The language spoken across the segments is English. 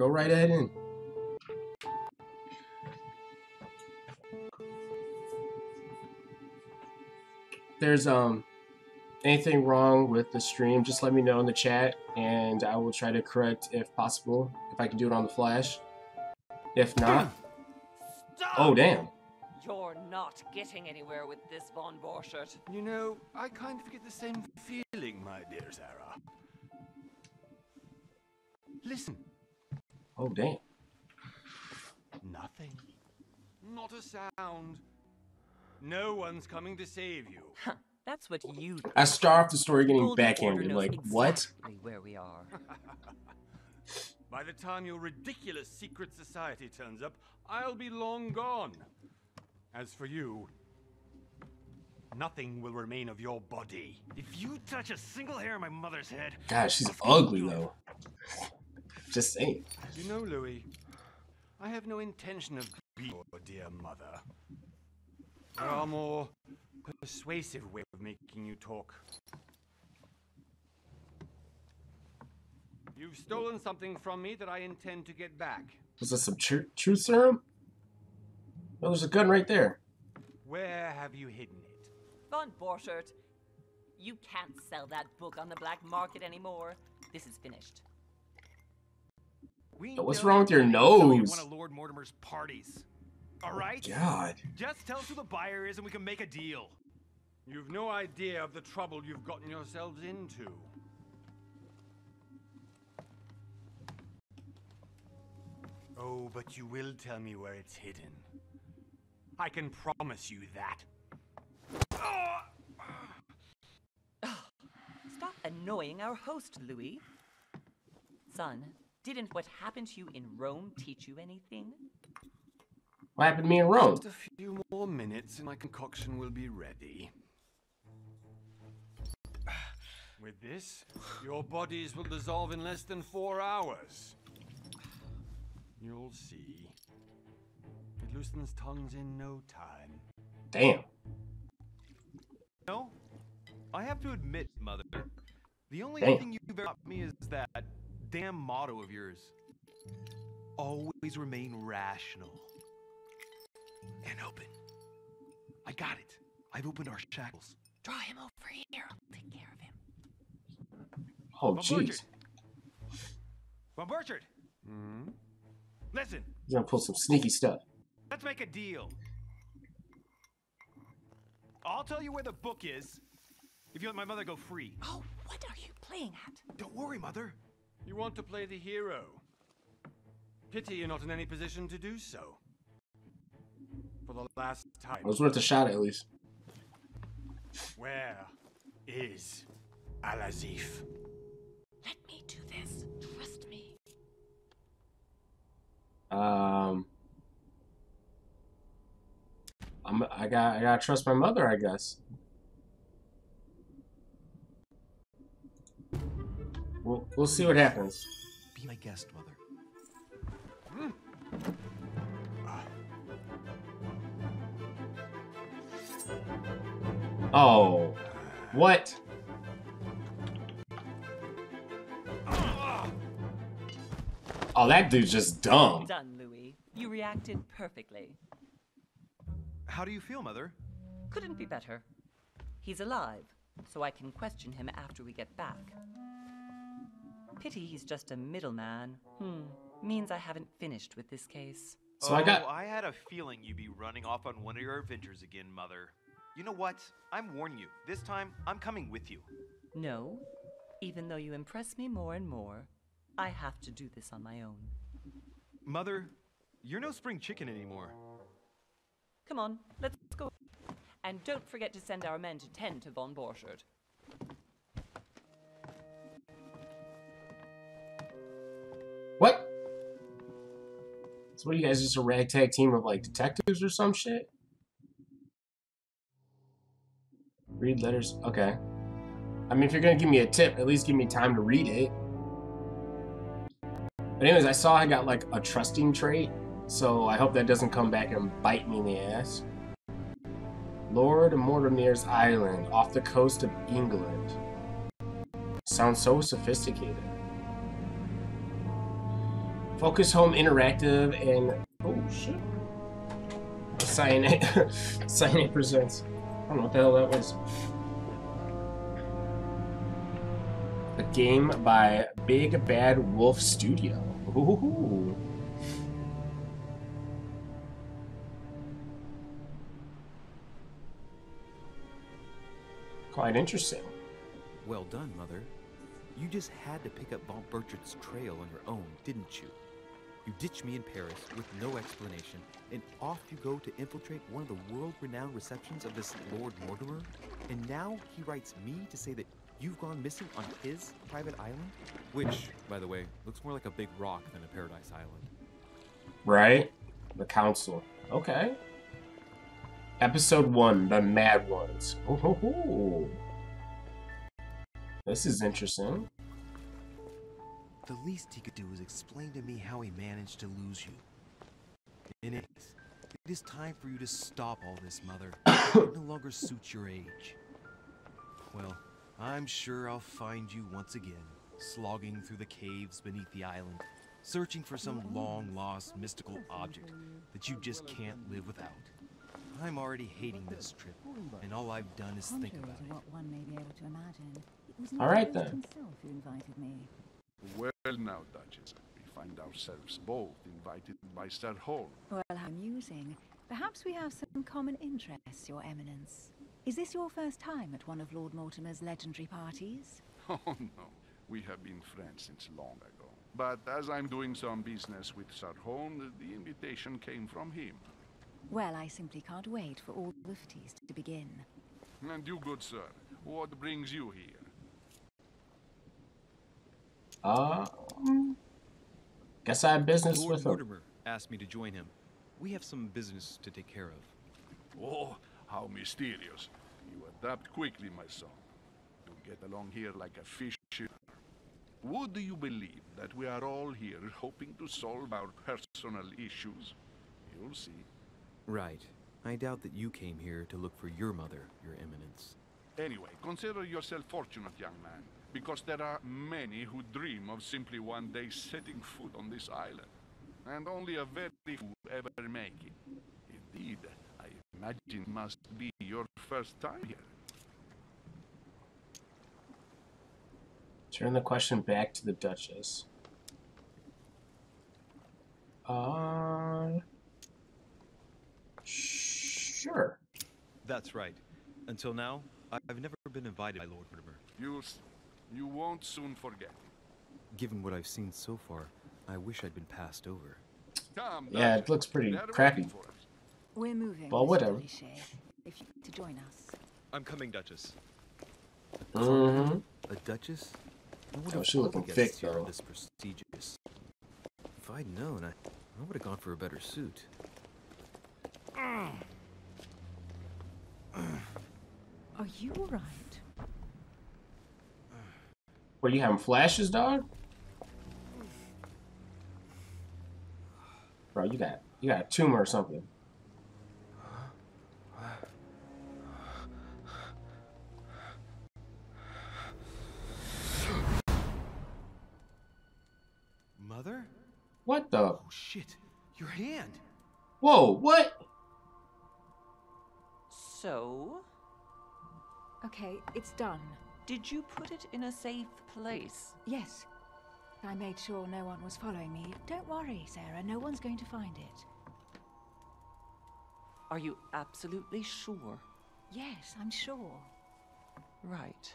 Go right ahead in. If there's anything wrong with the stream, just let me know in the chat, and I will try to correct if possible. If I can do it on the flash. If not, Stop! Oh damn. You're not getting anywhere with this, Von Borchert. You know, I kind of get the same feeling, my dear Sarah. Listen. Oh damn. Nothing. Not a sound. No one's coming to save you. That's what you think. I start off the story getting Golden Order backhanded, knows like, what? exactly where we are. By the time your ridiculous secret society turns up, I'll be long gone. As for you, nothing will remain of your body. If you touch a single hair on my mother's head... God, she's ugly, though. Just saying. You know, Louis, I have no intention of being your dear mother. There are more persuasive ways of making you talk. You've stolen something from me that I intend to get back. Was this some truth serum? Oh, there's a gun right there. Where have you hidden it? Von Borchert, you can't sell that book on the black market anymore. This is finished. But what's wrong with your nose? One of Lord Mortimer's parties. All right? God. Just tell us who the buyer is and we can make a deal. You've no idea of the trouble you've gotten yourselves into. Oh, but you will tell me where it's hidden. I can promise you that. Stop annoying our host, Louis. Son, didn't what happened to you in Rome teach you anything? What happened to me in Rome? Just a few more minutes and my concoction will be ready. With this, your bodies will dissolve in less than 4 hours. You'll see. It loosens tongues in no time. Damn. No, I have to admit, Mother, the only Damn. thing you've ever taught me is that damn motto of yours. Always remain rational. And open. I got it. I've opened our shackles. Draw him over here. I'll take care of him. Oh, Von jeez. Borchert. Von Borchert. Listen, He's gonna pull some sneaky stuff. let's make a deal. I'll tell you where the book is if you let my mother go free. Oh, what are you playing at? Don't worry, Mother. You want to play the hero. Pity you're not in any position to do so. For the last time. It was worth a shot at least. Where is Al-Azif? Let me do this. Trust me. I gotta trust my mother, I guess. We'll see what happens. Be my guest, Mother. Oh, what? Oh, that dude's just dumb. Done, Louis. You reacted perfectly. How do you feel, Mother? Couldn't be better. He's alive, so I can question him after we get back. Pity he's just a middleman. Means I haven't finished with this case. So I had a feeling you'd be running off on one of your adventures again, Mother. You know what? I'm warning you. This time, I'm coming with you. No, even though you impress me more and more, I have to do this on my own. Mother, you're no spring chicken anymore. Come on, let's go. And don't forget to send our men to tend to Von Borchert. What? So what are you guys, just a ragtag team of like detectives or some shit? Read letters. Okay. I mean, if you're gonna give me a tip, at least give me time to read it. But anyways, I saw I got like a trusting trait, so I hope that doesn't come back and bite me in the ass. Lord Mortimer's Island, off the coast of England. Sounds so sophisticated. Focus Home Interactive and oh shit. Cyanide Cyanide Presents. I don't know what the hell that was. A game by Big Bad Wolf Studio. Ooh. Quite interesting. Well done, Mother. You just had to pick up Von Bertrand's trail on your own, didn't you? You ditched me in Paris with no explanation, and off you go to infiltrate one of the world-renowned receptions of this Lord Mortimer? And now he writes me to say that you've gone missing on his private island? Which, by the way, looks more like a big rock than a paradise island. Right? The Council. Okay. Episode 1, The Mad Ones. Ooh. This is interesting. The least he could do is explain to me how he managed to lose you. And it is time for you to stop all this, Mother. It no longer suits your age. Well, I'm sure I'll find you once again, slogging through the caves beneath the island, searching for some long-lost mystical object that you just can't live without. I'm already hating this trip, and all I've done is think about it. What one may be able to imagine. It was All right, Nicholas then. himself who invited me. Well now, Duchess, we find ourselves both invited by Sir Holm. Well, how amusing. Perhaps we have some common interests, Your Eminence. Is this your first time at one of Lord Mortimer's legendary parties? Oh no, we have been friends since long ago. But as I'm doing some business with Sir Holm, the invitation came from him. Well, I simply can't wait for all the fifties to begin. And you, good sir, what brings you here? Guess I have business Lord with him. Mortimer asked me to join him. We have some business to take care of. Oh, how mysterious. You adapt quickly, my son. You get along here like a fish. Would you believe that we are all here hoping to solve our personal issues? You'll see. Right. I doubt that you came here to look for your mother, Your Eminence. Anyway, consider yourself fortunate, young man, because there are many who dream of simply one day setting foot on this island, and only a very few ever make it. Indeed, I imagine it must be your first time here. Turn the question back to the Duchess. Sure. That's right. Until now, I've never been invited by Lord Mortimer. You won't soon forget. Given what I've seen so far, I wish I'd been passed over. Come, Yeah, Duchess. it looks pretty They're crappy. waiting for us. We're moving, Well, Mr. whatever. Cliché, if you to join us. I'm coming, Duchess. Mm-hmm. A Duchess? I would Oh, have she looking guessed thick, here though. This prestigious. If I'd known, I would have gone for a better suit. Are you all right? What, you having flashes, dog? Bro, you got a tumor or something. Mother? What the? Oh shit! Your hand! Whoa, what? So, Okay, it's done. did you put it in a safe place? Yes. I made sure no one was following me. Don't worry, Sarah. No one's going to find it. Are you absolutely sure? Yes, I'm sure. Right.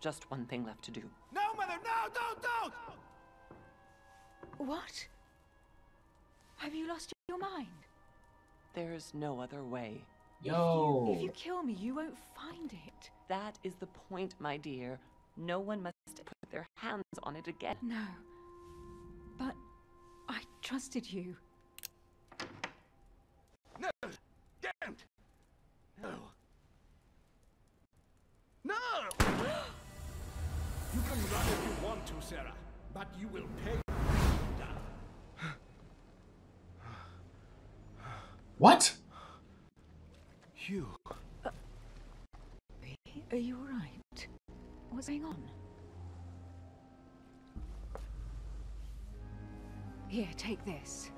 Just one thing left to do. No, Mother! No! Don't! What? Have you lost your mind? There's no other way. Yo. If you kill me, you won't find it. That is the point, my dear. No one must put their hands on it again. No. But I trusted you. No! Damn! No! No! You can run if you want to, Sarah, but you will pay. What? Hugh. Are you all right? What's going on? Here, take this.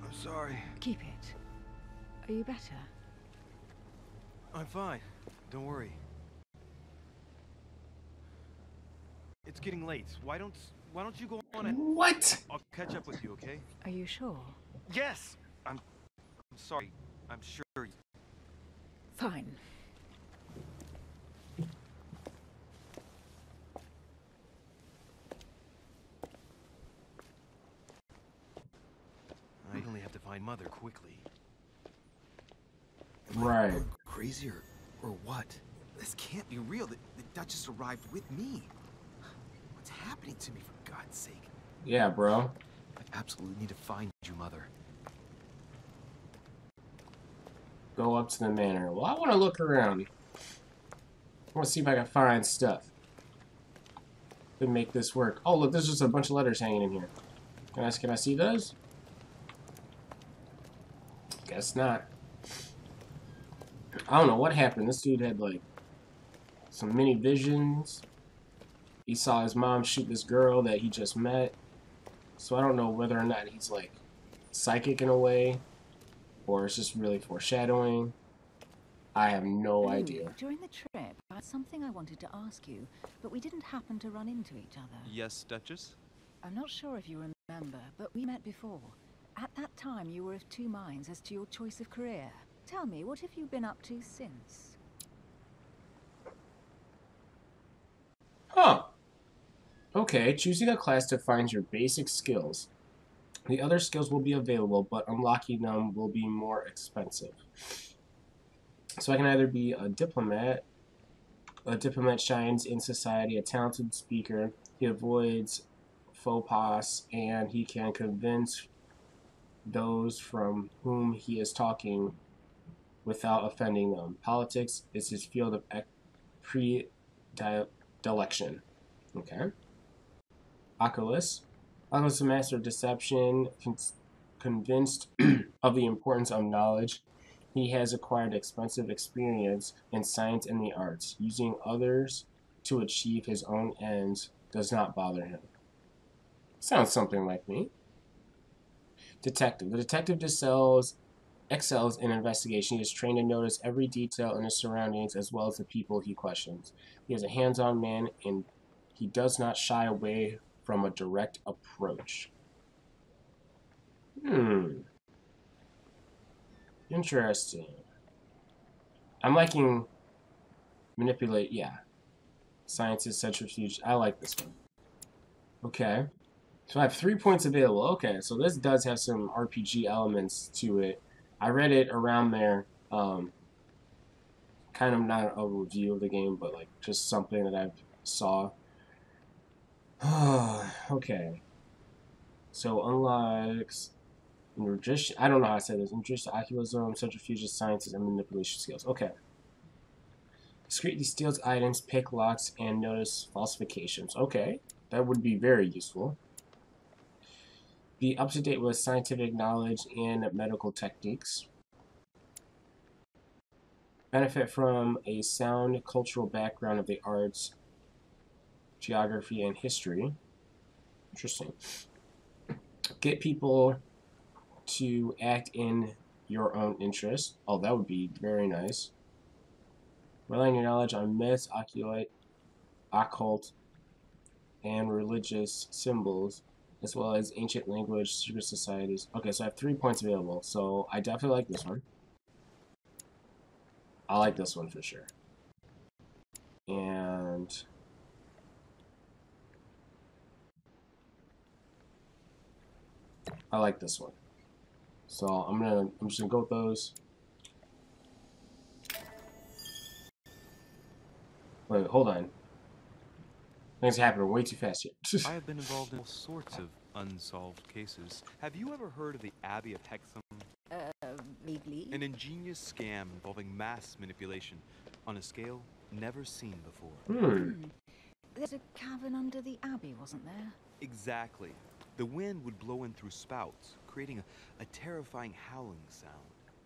I'm sorry. Keep it. Are you better? I'm fine. Don't worry. It's getting late. Why don't you go on and What? I'll catch up with you, okay? Are you sure? Yes. I'm sorry. I'm sure. Fine. I only have to find Mother quickly. Right. Crazy or what? This can't be real. The Duchess arrived with me. What's happening to me, for God's sake? Yeah, bro. I absolutely need to find you, Mother. Go up to the manor. Well, I want to look around. I want to see if I can find stuff to make this work. Oh, look, there's just a bunch of letters hanging in here. Can I see those? Guess not. I don't know what happened. This dude had, like, some mini visions. He saw his mom shoot this girl that he just met. So I don't know whether or not he's, like, psychic in a way, or it's just really foreshadowing. I have no idea. During the trip, I had something I wanted to ask you, but we didn't happen to run into each other. Yes, Duchess? I'm not sure if you remember, but we met before. At that time, you were of two minds as to your choice of career. Tell me, what have you been up to since? Huh. Okay, choosing a class defines your basic skills. The other skills will be available, but unlocking them will be more expensive. So I can either be a diplomat. A diplomat shines in society, a talented speaker. He avoids faux pas, and he can convince those from whom he is talking without offending them. Politics is his field of predilection. Okay. Oculus. Oculus is a master of deception, convinced of the importance of knowledge. He has acquired expensive experience in science and the arts. Using others to achieve his own ends does not bother him. Sounds something like me. Detective. The detective excels in investigation. He is trained to notice every detail in his surroundings as well as the people he questions. He is a hands-on man and he does not shy away from a direct approach. Interesting. I'm liking manipulate, yeah. Science is centrifuge. I like this one. Okay. So I have 3 points available. Okay, so this does have some RPG elements to it. I read it around there. Kind of not a review of the game, but like just something that I saw. Okay. So unlocks I don't know how to say this. Magician, oculism, centrifuge, sciences, and manipulation skills. Okay. Discreetly steals items, pick locks, and notice falsifications. Okay. That would be very useful. Be up to date with scientific knowledge and medical techniques. Benefit from a sound cultural background of the arts, geography, and history. Interesting. Get people to act in your own interest. Oh, that would be very nice. Rely on your knowledge on myths, occult, and religious symbols, as well as ancient language, secret societies. Okay, so I have 3 points available, so I definitely like this one. I like this one for sure. And I like this one. So I'm just gonna go with those. Wait, hold on. Things are happening way too fast here. I have been involved in all sorts of unsolved cases. Have you ever heard of the Abbey of Hexham? Vaguely. An ingenious scam involving mass manipulation on a scale never seen before. There's a cavern under the abbey, wasn't there? Exactly. The wind would blow in through spouts, creating a terrifying howling sound.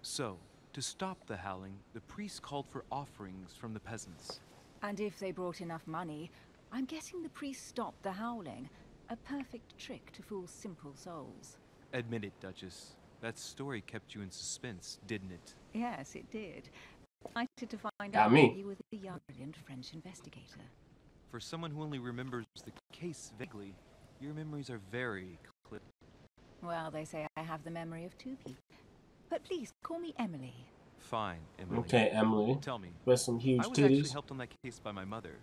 So, to stop the howling, the priests called for offerings from the peasants. And if they brought enough money, I'm guessing the priest stopped the howling. A perfect trick to fool simple souls. Admit it, Duchess. That story kept you in suspense, didn't it? Yes, it did. I wanted to find Got out me. that you were the young, brilliant French investigator. For someone who only remembers the case vaguely, your memories are very clear. Well, they say I have the memory of two people. But please, call me Emily. Fine, Emily. Okay, Emily. Tell me, With some huge I was actually titties. helped on that case by my mother.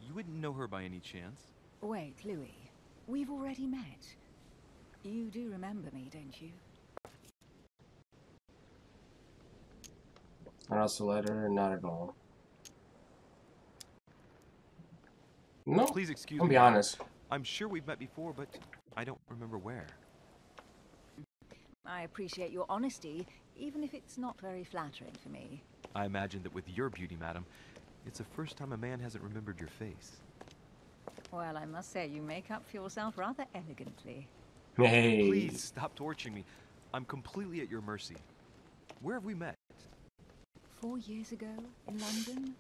You wouldn't know her by any chance? Wait, Louis. We've already met. You do remember me, don't you? I also let her, not at all. No, Please excuse I'll me. be honest. I'm sure we've met before, but I don't remember where. I appreciate your honesty, even if it's not very flattering for me. I imagine that with your beauty, madam, it's the first time a man hasn't remembered your face. Well, I must say you make up for yourself rather elegantly. Hey. Please stop torturing me. I'm completely at your mercy. Where have we met? 4 years ago in London?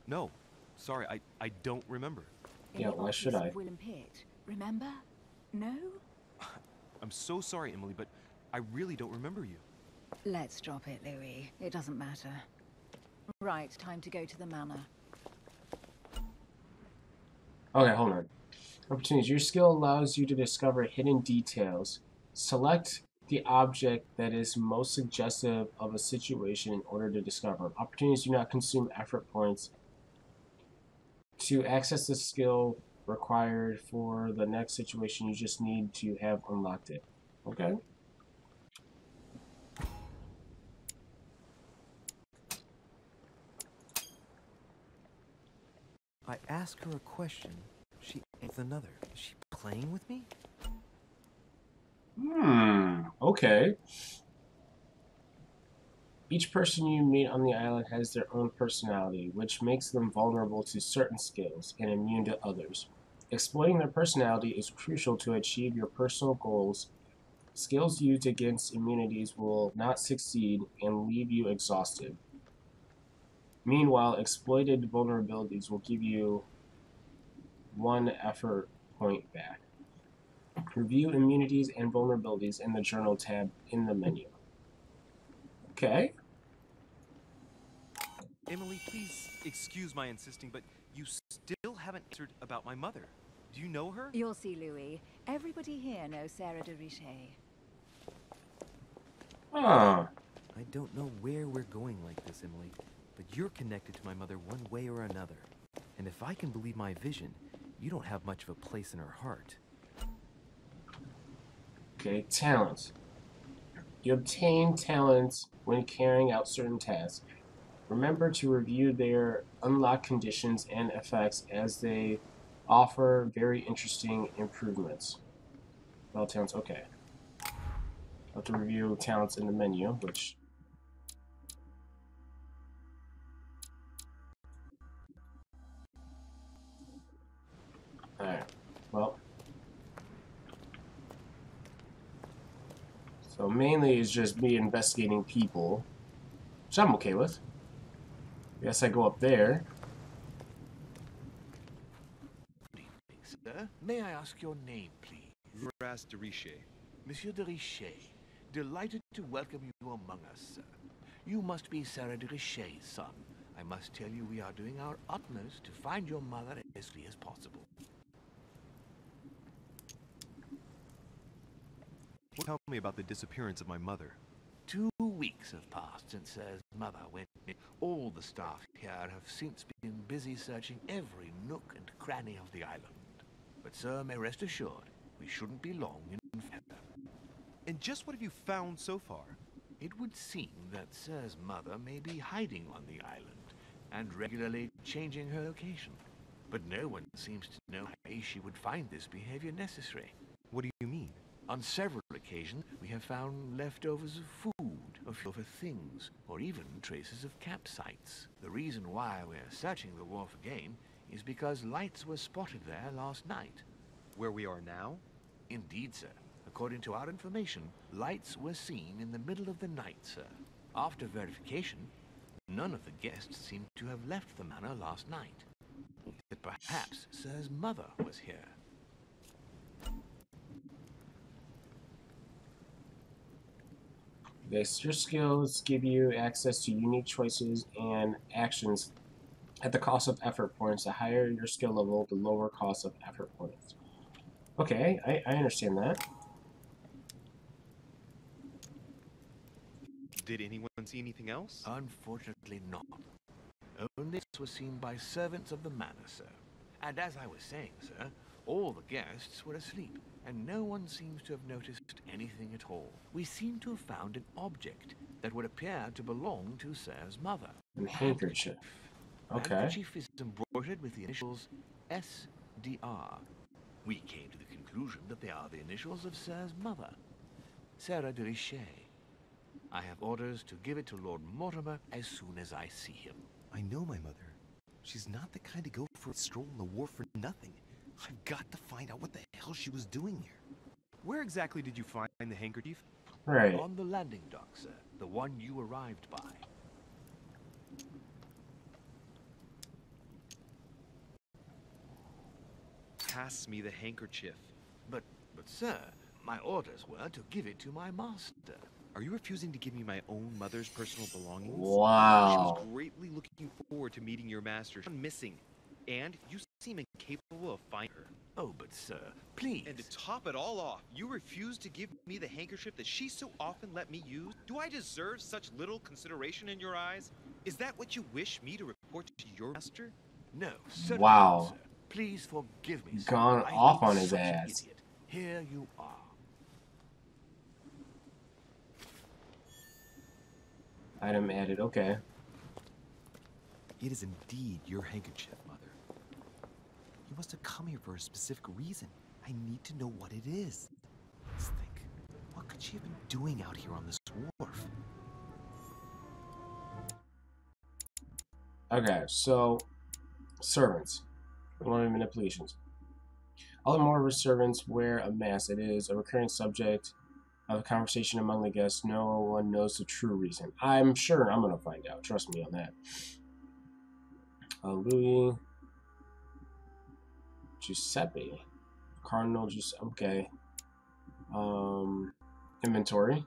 No, sorry, I don't remember. In Yeah, the why office should I? of Willem Pitt. Remember? No? I'm so sorry, Emily, but I really don't remember you. Let's drop it, Louis. It doesn't matter. Right, time to go to the manor. Okay, hold on. Opportunities. Your skill allows you to discover hidden details. Select the object that is most suggestive of a situation in order to discover. Opportunities do not consume effort points. To access the skill required for the next situation, you just need to have unlocked it. Okay? I ask her a question, she answers another. Is she playing with me? Okay. Each person you meet on the island has their own personality, which makes them vulnerable to certain skills and immune to others. Exploiting their personality is crucial to achieve your personal goals. Skills used against immunities will not succeed and leave you exhausted. Meanwhile, exploited vulnerabilities will give you 1 effort point back. Review immunities and vulnerabilities in the Journal tab in the menu. Okay. Emily, please excuse my insisting, but you still haven't answered about my mother. Do you know her? You'll see, Louis. Everybody here knows Sarah de Richet. Ah. I don't know where we're going like this, Emily, but you're connected to my mother one way or another. And if I can believe my vision, you don't have much of a place in her heart. Okay, talents. You obtain talents when carrying out certain tasks. Remember to review their unlocked conditions and effects as they offer very interesting improvements. Well, talents, okay. I have to review talents in the menu, which... Alright, well... So mainly it's just me investigating people, which I'm okay with. Guess I go up there. Good evening, sir. May I ask your name, please? Ras de Richet. Monsieur de Richet. Delighted to welcome you among us, sir. You must be Sarah de Richet's son. I must tell you we are doing our utmost to find your mother as quickly as possible. Tell me about the disappearance of my mother. 2 weeks have passed since Sir's mother went missing. All the staff here have since been busy searching every nook and cranny of the island. But Sir may rest assured, we shouldn't be long in finding her. And just what have you found so far? It would seem that Sir's mother may be hiding on the island and regularly changing her location. But no one seems to know how she would find this behavior necessary. What do you mean? On several occasions, we have found leftovers of food, of things, or even traces of campsites. The reason why we're searching the wharf again is because lights were spotted there last night. Where we are now? Indeed, sir. According to our information, lights were seen in the middle of the night, sir. After verification, none of the guests seem to have left the manor last night. That perhaps Sir's mother was here. Your skills give you access to unique choices and actions at the cost of effort points. The higher your skill level, the lower cost of effort points. Okay, I understand that. Did anyone see anything else? Unfortunately not. Only this was seen by servants of the manor, sir. And as I was saying, sir, all the guests were asleep, and no one seems to have noticed anything at all. We seem to have found an object that would appear to belong to Sir's mother. A handkerchief. Okay. The handkerchief is embroidered with the initials SDR. We came to the conclusion that they are the initials of Sir's mother, Sarah de Richet. I have orders to give it to Lord Mortimer as soon as I see him. I know my mother. She's not the kind to go for a stroll in the war for nothing. I've got to find out what the hell she was doing here. Where exactly did you find the handkerchief? Right. On the landing dock, sir. The one you arrived by. Pass me the handkerchief. But sir, my orders were to give it to my master. Are you refusing to give me my own mother's personal belongings? Wow. She was greatly looking forward to meeting your master. She's missing, and you seem incapable of finding her. Oh, but sir, please. And to top it all off, you refuse to give me the handkerchief that she so often let me use? Do I deserve such little consideration in your eyes? Is that what you wish me to report to your master? No, certainly Wow. not, sir. Please forgive me, sir. Gone I've off been on his such an ass. idiot. Here you are. Item added. Okay. It is indeed your handkerchief, Mother. You must have come here for a specific reason. I need to know what it is. Let's think. What could she have been doing out here on this wharf? Okay, so servants. One manipulations. All the more servants wear a mask. It is a recurring subject of conversation among the guests. No one knows the true reason. I'm sure I'm gonna find out. Trust me on that. Louis Giuseppe, Cardinal Giuseppe. Okay. Inventory.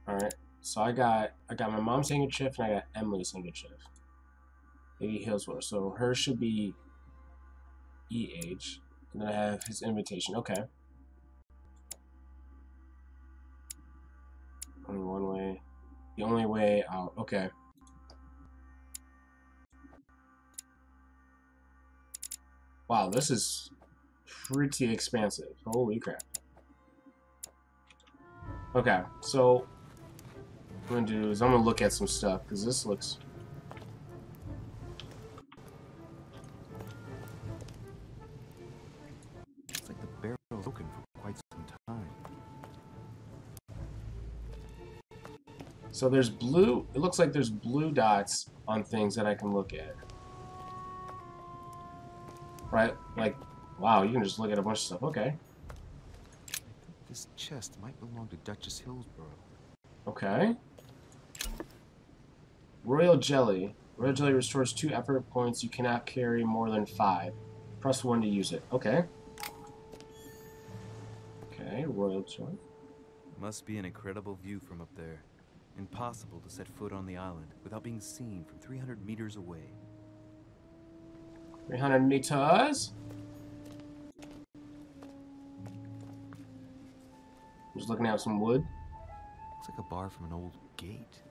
All right. So I got my mom's handkerchief and I got Emily's handkerchief. Lady Hillsworth. So hers should be EH. And then I have his invitation. Okay. Only one way. The only way out. Okay. Wow, this is pretty expansive. Holy crap. Okay, so what I'm gonna do is I'm gonna look at some stuff because this looks. Looks like the barrel's broken for quite some time. So there's blue. It looks like there's blue dots on things that I can look at. Right? Like, wow, you can just look at a bunch of stuff. Okay. I think this chest might belong to Duchess Hillsborough. Okay. Royal Jelly. Royal Jelly restores 2 effort points. You cannot carry more than 5. Press 1 to use it. Okay. Okay, Royal Jelly. Must be an incredible view from up there. Impossible to set foot on the island without being seen from 300 meters away. 300 meters. Just looking at some wood. Looks like a bar from an old gate.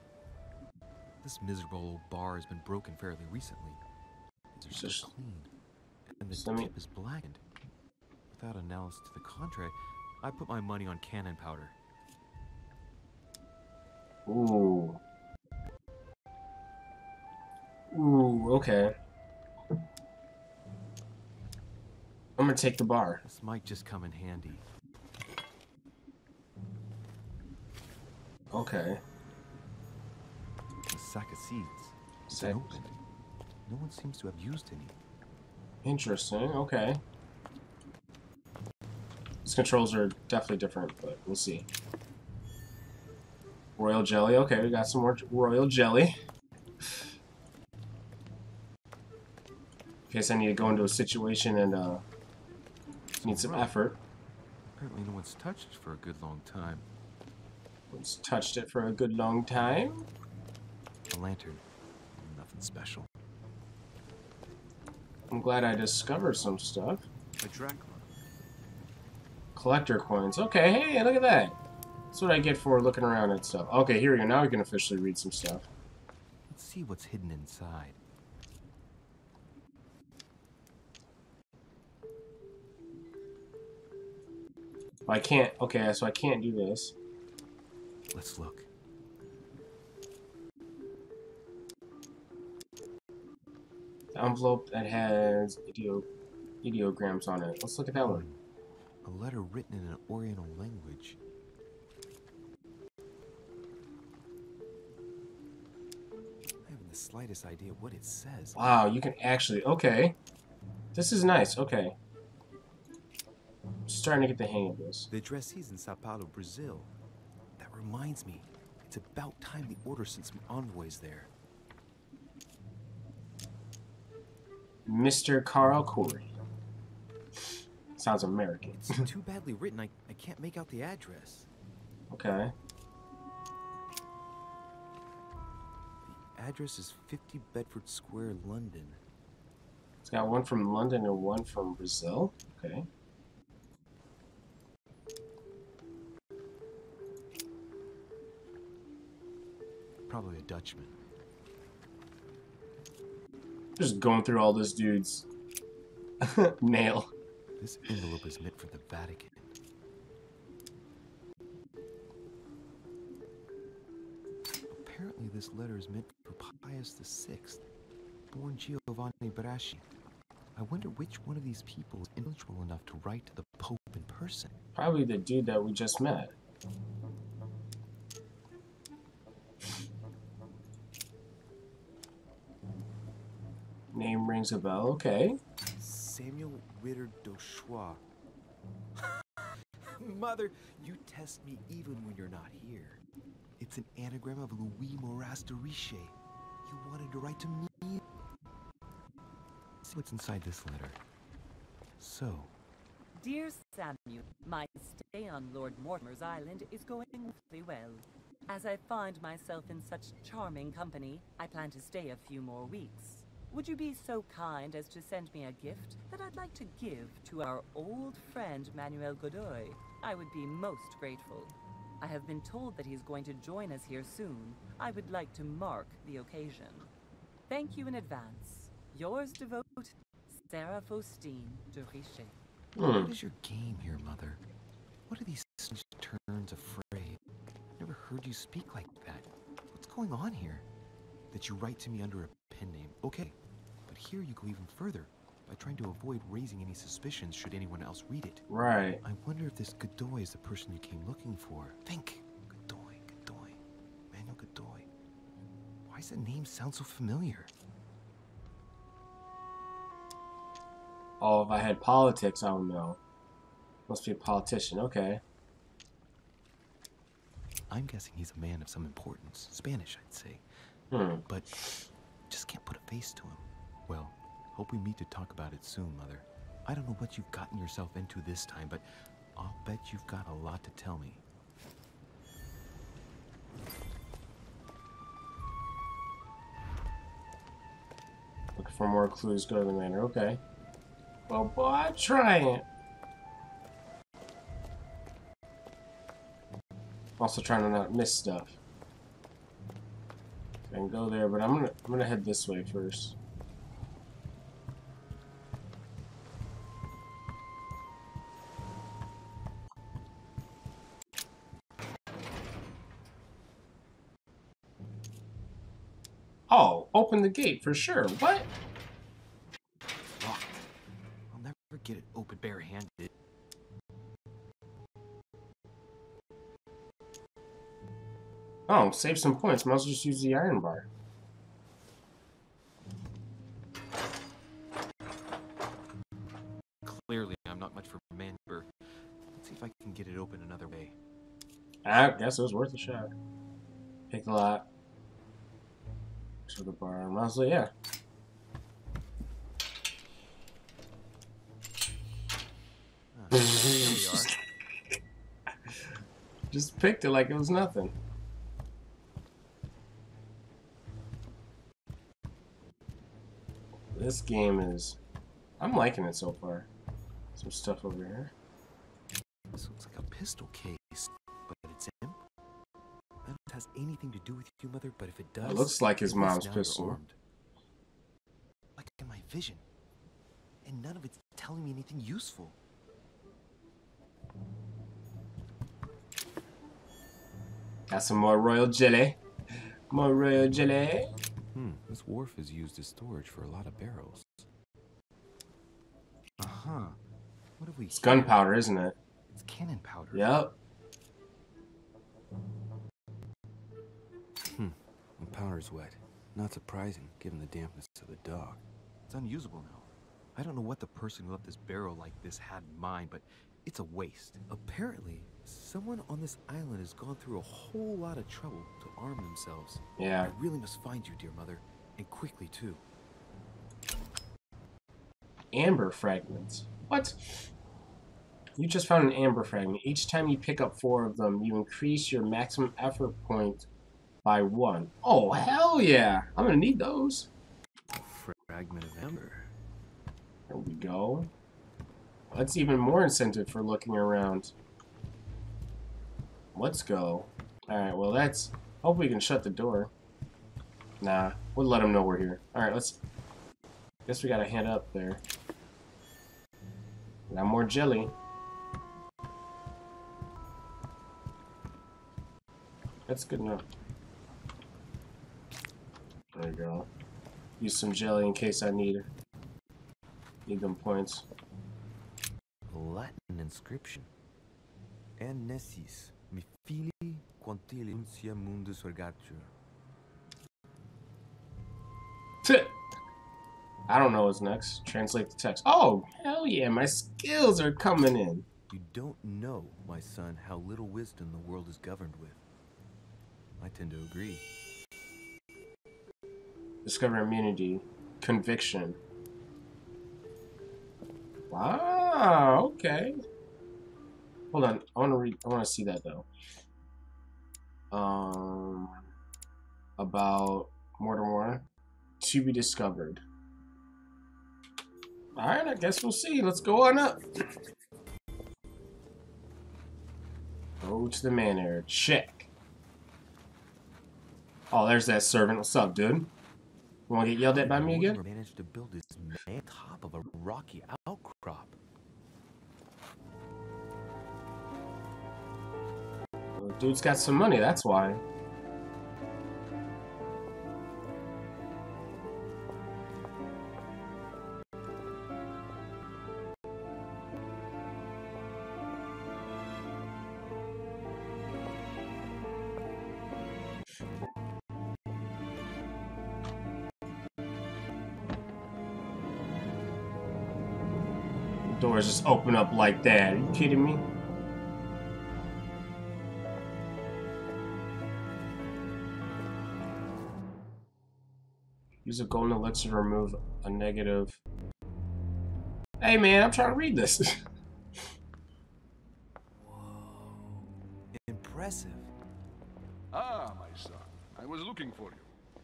This miserable old bar has been broken fairly recently. It's so clean, and the tip is blackened. Without analysis to the contrary, I put my money on cannon powder. Ooh. Ooh, okay. I'm gonna take the bar. This might just come in handy. Okay. A sack of seeds. It's unopened. No one seems to have used any. Interesting, okay. These controls are definitely different, but we'll see. Royal Jelly, okay, we got some more Royal Jelly. In case I need to go into a situation and need some effort. Apparently no one's touched it for a good long time. Once touched it for a good long time. A lantern. Nothing special. I'm glad I discovered some stuff. A drachma. Collector coins. Okay, hey, look at that. That's what I get for looking around at stuff. Okay, here we go. Now we can officially read some stuff. Let's see what's hidden inside. I can't. Okay, so I can't do this. Let's look. The envelope that has ideograms on it. Let's look at that one. A letter written in an Oriental language. I haven't the slightest idea what it says. Wow, you can actually. Okay. This is nice. Okay. I'm starting to get the hang of this. The address is in Sao Paulo, Brazil. That reminds me. It's about time the Order sent some envoys there. Mr. Carl Corey. Sounds American. It's too badly written. I can't make out the address. Okay. The address is 50 Bedford Square, London. It's got one from London and one from Brazil. Okay. Probably a Dutchman. Just going through all this dude's mail. This envelope is meant for the Vatican. Apparently this letter is meant for Pius VI, born Giovanni Braschi. I wonder which one of these people is influential enough to write to the Pope in person. Probably the dude that we just met. Name rings a bell. Okay. Samuel Ritter Dauchois. Mother, you test me even when you're not here. It's an anagram of Louis Moras de Riche. You wanted to write to me. See what's inside this letter. So, Dear Samuel, my stay on Lord Mortimer's Island is going awfully well. As I find myself in such charming company, I plan to stay a few more weeks. Would you be so kind as to send me a gift that I'd like to give to our old friend Manuel Godoy? I would be most grateful. I have been told that he's going to join us here soon. I would like to mark the occasion. Thank you in advance. Yours devoted, Sarah Faustine de Riche. what is your game here, Mother? What are these turns afraid? Never heard you speak like that. What's going on here? That you write to me under a pen name. Okay, but here you go even further by trying to avoid raising any suspicions should anyone else read it. Right. I wonder if this Godoy is the person you came looking for. Think. Godoy. Manuel Godoy. Why does that name sound so familiar? Oh, if I had politics, I would know. Must be a politician. Okay. I'm guessing he's a man of some importance. Spanish, I'd say. But just can't put a face to him. Well, hope we meet to talk about it soon, Mother. I don't know what you've gotten yourself into this time, but I'll bet you've got a lot to tell me. Looking for more clues. Go to the manor. Okay. Well, boy, try it. Also trying to not miss stuff. I can go there, but I'm gonna head this way first. Oh, open the gate for sure. What? Locked. I'll never get it open bare-handed. Oh, save some points. Might as well just use the iron bar. Clearly, I'm not much for maneuver. Let's see if I can get it open another way. I guess it was worth a shot. Pick a lot. So the bar. Might as well, yeah. There we are. Just picked it like it was nothing. This game is... I'm liking it so far. Some stuff over here. This looks like a pistol case, but it's empty. None of it has anything to do with you, Mother, but if it does... It looks like his mom's now you're pistol. armed. Like in my vision. And none of it's telling me anything useful. Got some more royal jelly. More royal jelly. This wharf is used as storage for a lot of barrels. Uh-huh. What have we... It's gunpowder, isn't it? It's cannon powder. Yep. The powder's wet. Not surprising, given the dampness of the dog. It's unusable now. I don't know what the person who left this barrel like this had in mind, but it's a waste. Apparently, someone on this island has gone through a whole lot of trouble to arm themselves. Yeah. I really must find you, dear Mother, and quickly, too. Amber fragments. What? You just found an amber fragment. Each time you pick up 4 of them, you increase your maximum effort point by 1. Oh, hell yeah! I'm gonna need those. A fragment of amber. There we go. That's even more incentive for looking around. Let's go. Alright, well that's... Hope we can shut the door. Nah, we'll let them know we're here. Alright, let's... Guess we gotta head up there. Got more jelly. That's good enough. There you go. Use some jelly in case I need them points. A Latin inscription. En nessis, mi fili quantili uncia mundus ergatur. I don't know what's next. Translate the text. Oh, hell yeah, my skills are coming in. You don't know, my son, how little wisdom the world is governed with. I tend to agree. Discover immunity. Conviction. Wow, okay. Hold on. I want to see that though. About Mortimer. To be discovered. Alright, I guess we'll see. Let's go on up. Go to the manor. Check. Oh, there's that servant. What's up, dude? You want to get yelled at by me again? Mortimer managed to build his man on top of a rocky outcrop. Well, dude's got some money, that's why. Doors just open up like that. Are you kidding me? Use a golden elixir to remove a negative. Hey man, I'm trying to read this. Whoa. Impressive. Ah, my son. I was looking for you.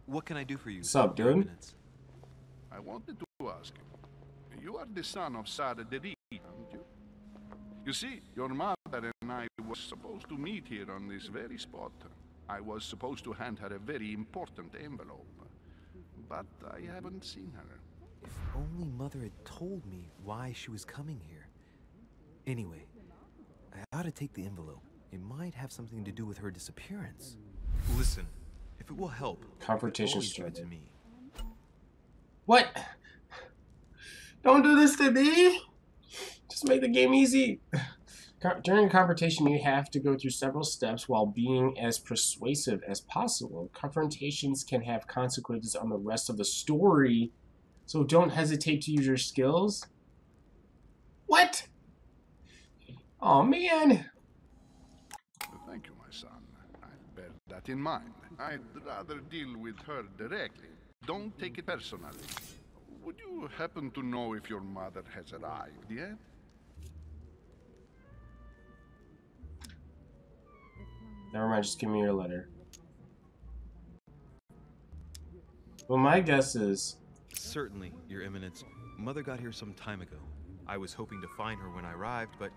What can I do for you? What's up, dude? I wanted to ask you. You are the son of Sada Dedi, aren't you? You see, your mother and I were supposed to meet here on this very spot. I was supposed to hand her a very important envelope. But I haven't seen her. If only Mother had told me why she was coming here. Anyway, I ought to take the envelope. It might have something to do with her disappearance. Listen, if it will help, Confrontation always give it started. to me. What? Don't do this to me! Just make the game easy. During a confrontation, you have to go through several steps while being as persuasive as possible. Confrontations can have consequences on the rest of the story, so don't hesitate to use your skills. What? Oh man. Thank you, my son. I'll bear that in mind. I'd rather deal with her directly. Don't take it personally. Would you happen to know if your mother has arrived yet? Never mind, just give me your letter. Well, my guess is... Certainly, Your Eminence. Mother got here some time ago. I was hoping to find her when I arrived, but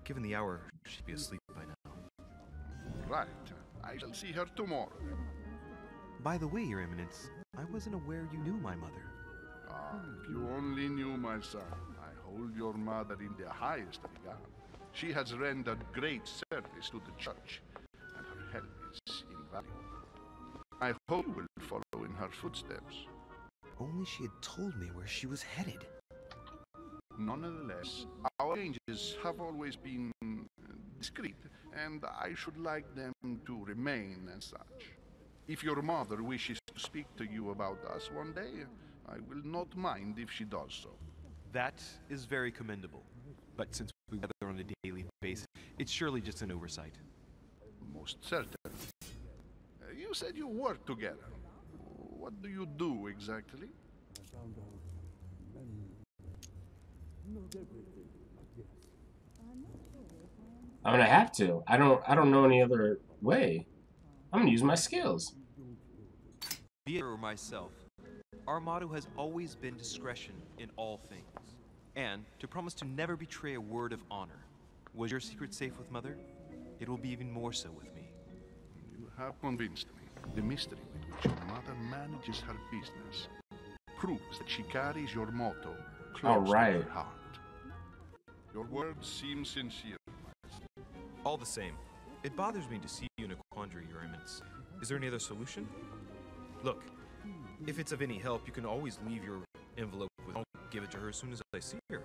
given the hour, she'd be asleep by now. Right. I shall see her tomorrow. By the way, Your Eminence, I wasn't aware you knew my mother. Ah, if you only knew, my son. I hold your mother in the highest regard. She has rendered great service to the church, and her help is invaluable. I hope you will follow in her footsteps. Only she had told me where she was headed. Nonetheless, our changes have always been discreet, and I should like them to remain as such. If your mother wishes to speak to you about us one day, I will not mind if she does so. That is very commendable. But since we gather on a daily basis, it's surely just an oversight. Most certain. You said you work together. What do you do exactly? I'm gonna have to. I don't know any other way. I'm gonna use my skills. Via or myself, our motto has always been discretion in all things, and to promise to never betray a word of honor. Was your secret safe with Mother? It will be even more so with me. You have convinced me. The mystery with which your mother manages her business proves that she carries your motto close to her heart. Your words seem sincere. All the same, it bothers me to see you in a quandary, Your Eminence. Is there any other solution? Look, if it's of any help, you can always leave your envelope with. I'll give it to her as soon as I see her.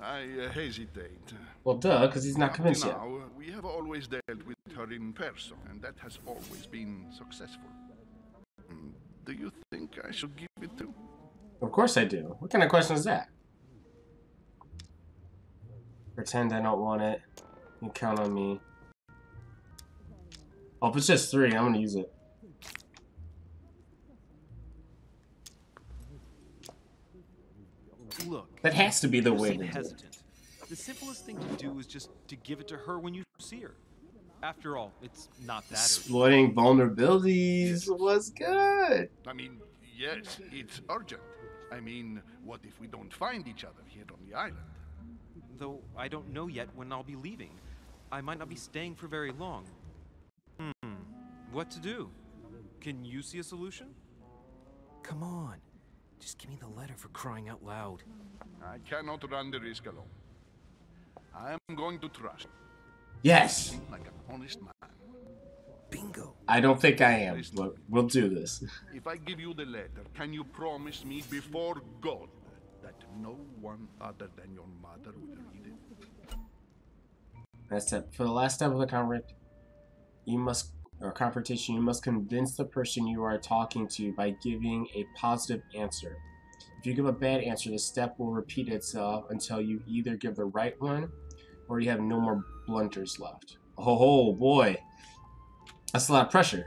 I hesitate. Well, duh, because he's not convinced yet. Now, we have always dealt with her in person, and that has always been successful. Do you think I should give it to? Of course I do. What kind of question is that? Pretend I don't want it. You count on me. Oh, if it's just 3, I'm gonna use it. Look, that has to be the way to do it. The simplest thing to do is just to give it to her when you see her. After all, it's not that exploiting vulnerabilities was good. I mean, yes, it's urgent. I mean, what if we don't find each other here on the island? Though I don't know yet when I'll be leaving. I might not be staying for very long. What to do? Can you see a solution? Come on. Just give me the letter, for crying out loud. I cannot run the risk alone. I am going to trust. Yes. Like an honest man. Bingo. I don't think I am, but we'll do this. If I give you the letter, can you promise me before God that no one other than your mother will read it? That's it. For the last step of the confrontation, you must convince the person you are talking to by giving a positive answer. If you give a bad answer, the step will repeat itself until you either give the right one or you have no more blunders left. Oh boy. That's a lot of pressure.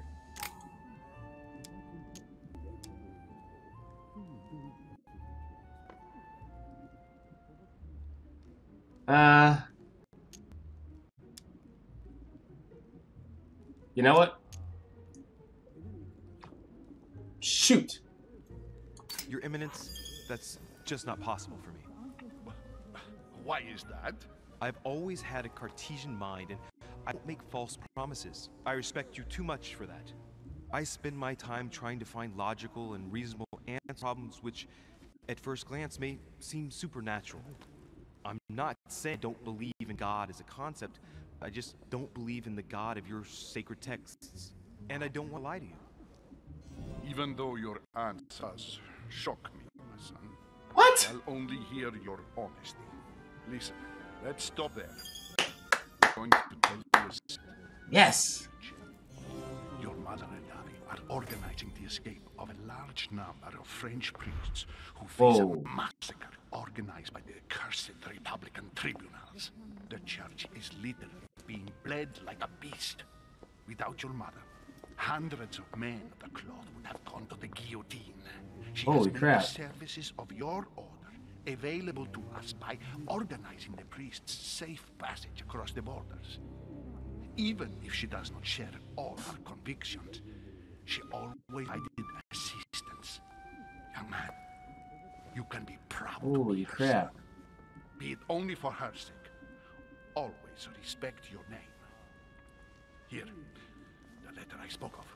You know what? Shoot. Your Eminence, that's just not possible for me. Why is that? I've always had a Cartesian mind, and I don't make false promises. I respect you too much for that. I spend my time trying to find logical and reasonable answers to problems which, at first glance, may seem supernatural. I'm not saying I don't believe in God as a concept. I just don't believe in the God of your sacred texts. And I don't want to lie to you. Even though your answers shock me, my son. What? I'll only hear your honesty. Listen, let's stop there. I'm going to tell you a secret. Yes. Your mother and I are organizing the escape of a large number of French priests who face a massacre organized by the accursed Republican tribunals. The church is literally being bled like a beast. Without your mother, hundreds of men of the cloth would have gone to the guillotine. She has made the services of your order available to us by organizing the priests' safe passage across the borders. Even if she does not share all our convictions, she always provided assistance. Young man, you can be proud to Holy be her crap. son. Be it only for her sake. Always respect your name. Here, the letter I spoke of.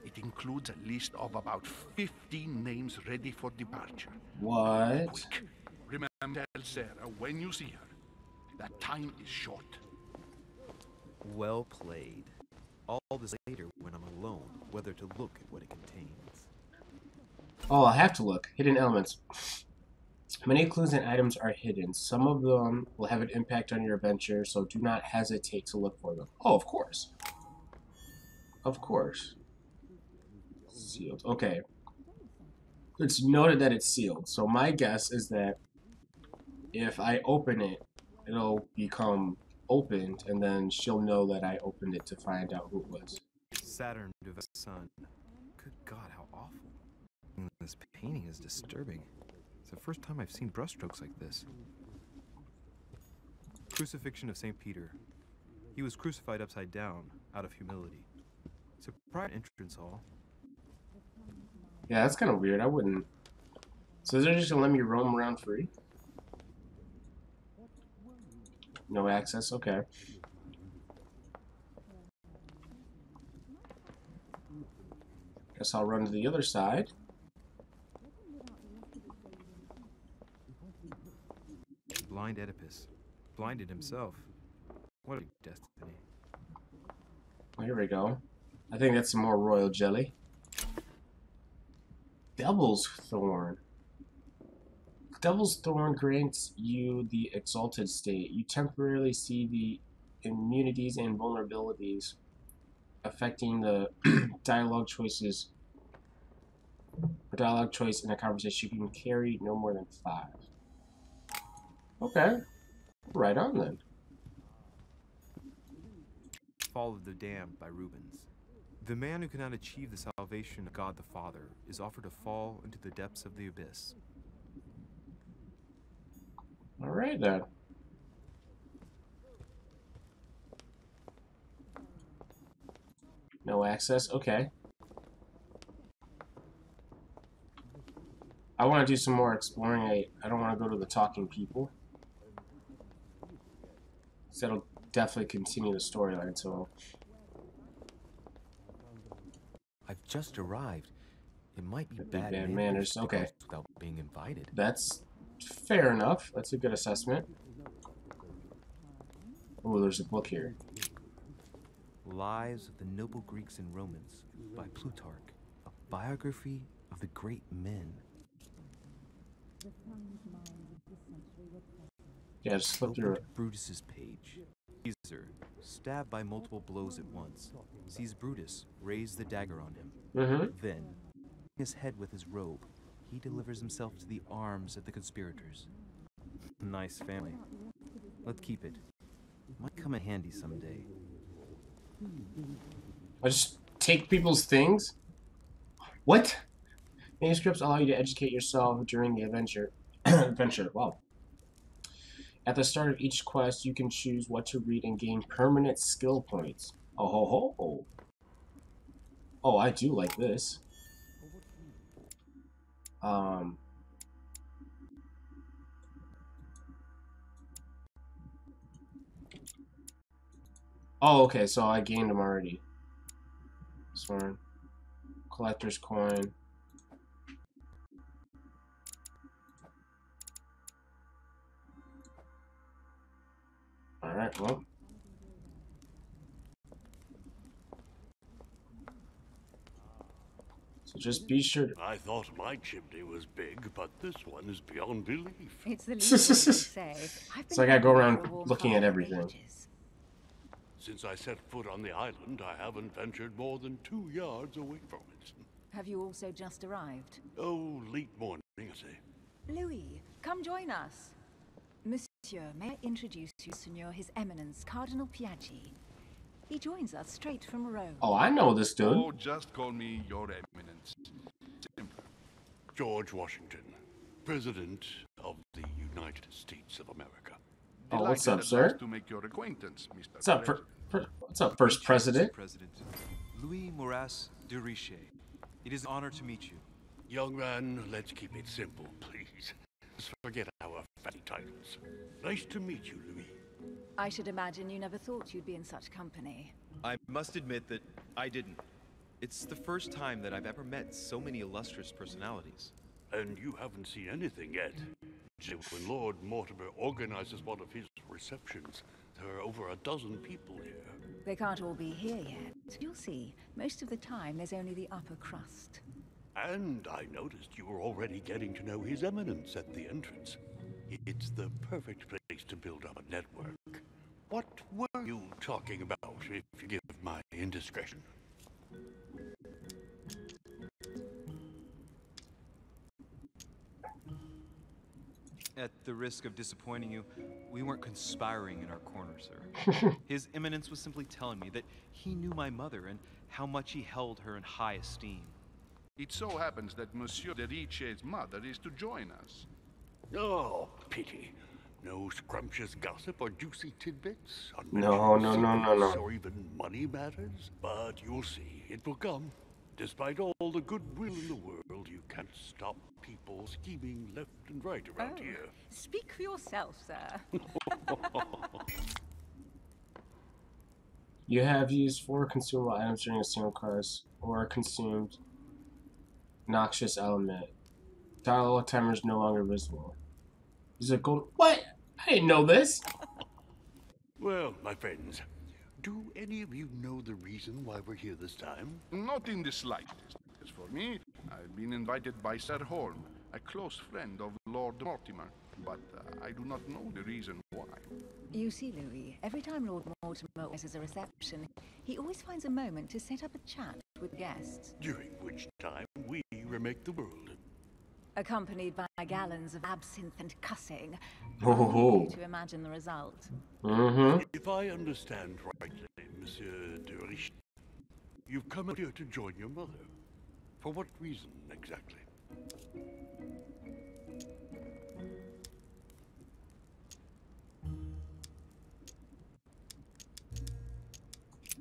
It includes a list of about 15 names ready for departure. What? Quick. Remember, tell Sarah when you see her that time is short. Well played. All this later when I'm alone, whether to look at what it contains. Oh, I have to look. Hidden elements. Many clues and items are hidden. Some of them will have an impact on your adventure, so do not hesitate to look for them. Oh, of course. Of course. Sealed. Okay. It's noted that it's sealed. So my guess is that if I open it, it'll become opened, and then she'll know that I opened it to find out who it was. Saturn to the sun. Good God, how awful. This painting is disturbing. It's the first time I've seen brushstrokes like this. Crucifixion of St. Peter. He was crucified upside down, out of humility. It's a private entrance hall. Yeah, that's kind of weird. I wouldn't. So they're just gonna let me roam around free? No access? Okay. Guess I'll run to the other side. Blind Oedipus. Blinded himself. What a destiny. Oh, here we go. I think that's some more royal jelly. Devil's Thorn. Devil's Thorn grants you the exalted state. You temporarily see the immunities and vulnerabilities affecting the dialogue choices. For dialogue choice in a conversation, you can carry no more than 5. Okay. Right on then. Fall of the Damned by Rubens. The man who cannot achieve the salvation of God the Father is offered to fall into the depths of the abyss. Alright then. No access? Okay. I want to do some more exploring. I don't want to go to the talking people. So that'll definitely continue the storyline, so... I've just arrived. It might be Could be bad bad manners manners, to okay. go without being invited. That's fair enough. That's a good assessment. Oh, there's a book here. Lives of the Noble Greeks and Romans by Plutarch. A biography of the great men. Yeah, just flip through Open it. to Brutus's page. Caesar, stabbed by multiple blows at once, sees Brutus raise the dagger on him. Mm-hmm. Then, his head with his robe, he delivers himself to the arms of the conspirators. Nice family. Let's keep it. Might come in handy someday. I just take people's things? What? Manuscripts allow you to educate yourself during the adventure. Wow. At the start of each quest, you can choose what to read and gain permanent skill points. Oh ho ho! Oh, I do like this. Oh, okay, so I gained them already. Sworn. Collector's coin. Alright, well. So just be sure to... I thought my chimney was big, but this one is beyond belief. It's the least I can say. I've been So I gotta go around wondering for looking at everything. ages. Since I set foot on the island, I haven't ventured more than 2 yards away from it. Have you also just arrived? Oh, late morning, I say. Louis, come join us. Monsieur, may I introduce you to Signor His Eminence, Cardinal Piaggi. He joins us straight from Rome. Oh, I know this dude. Oh, just call me Your Eminence. Simple. George Washington, President of the United States of America. Oh, what's Delighted up, at sir? last to make your acquaintance, Mr. What's up, President. What's up, First President? President Louis Moras de Richer. It is an honor to meet you. Young man, let's keep it simple, please. Let's forget our fancy titles. Nice to meet you, Louis. I should imagine you never thought you'd be in such company. I must admit that I didn't. It's the first time that I've ever met so many illustrious personalities. And you haven't seen anything yet. So when Lord Mortimer organizes one of his receptions, there are over a dozen people here. They can't all be here yet. You'll see, most of the time there's only the upper crust. And I noticed you were already getting to know His Eminence at the entrance. It's the perfect place to build up a network. What were you talking about, if you give my indiscretion? At the risk of disappointing you, we weren't conspiring in our corner, sir. His Eminence was simply telling me that he knew my mother and how much he held her in high esteem. It so happens that Monsieur de Riche's mother is to join us. Oh, pity. No scrumptious gossip or juicy tidbits? No. Or even money matters? But you'll see, it will come. Despite all the goodwill in the world, you can't stop people scheming left and right around here. Speak for yourself, sir. You have used 4 consumable items during a single course, or consumed noxious element. Dialogue timer is no longer visible. Is it gold? What? I didn't know this. Well, my friends, do any of you know the reason why we're here this time? Not in the slightest. As for me, I've been invited by Sir Holm, a close friend of Lord Mortimer, but I do not know the reason why. You see, Louis, every time Lord Mortimer organizes a reception, he always finds a moment to set up a chat with guests. During which time we remake the world. Accompanied by gallons of absinthe and cussing. Oh. To imagine the result. If I understand rightly, Monsieur de Riche, you've come out here to join your mother. For what reason, exactly?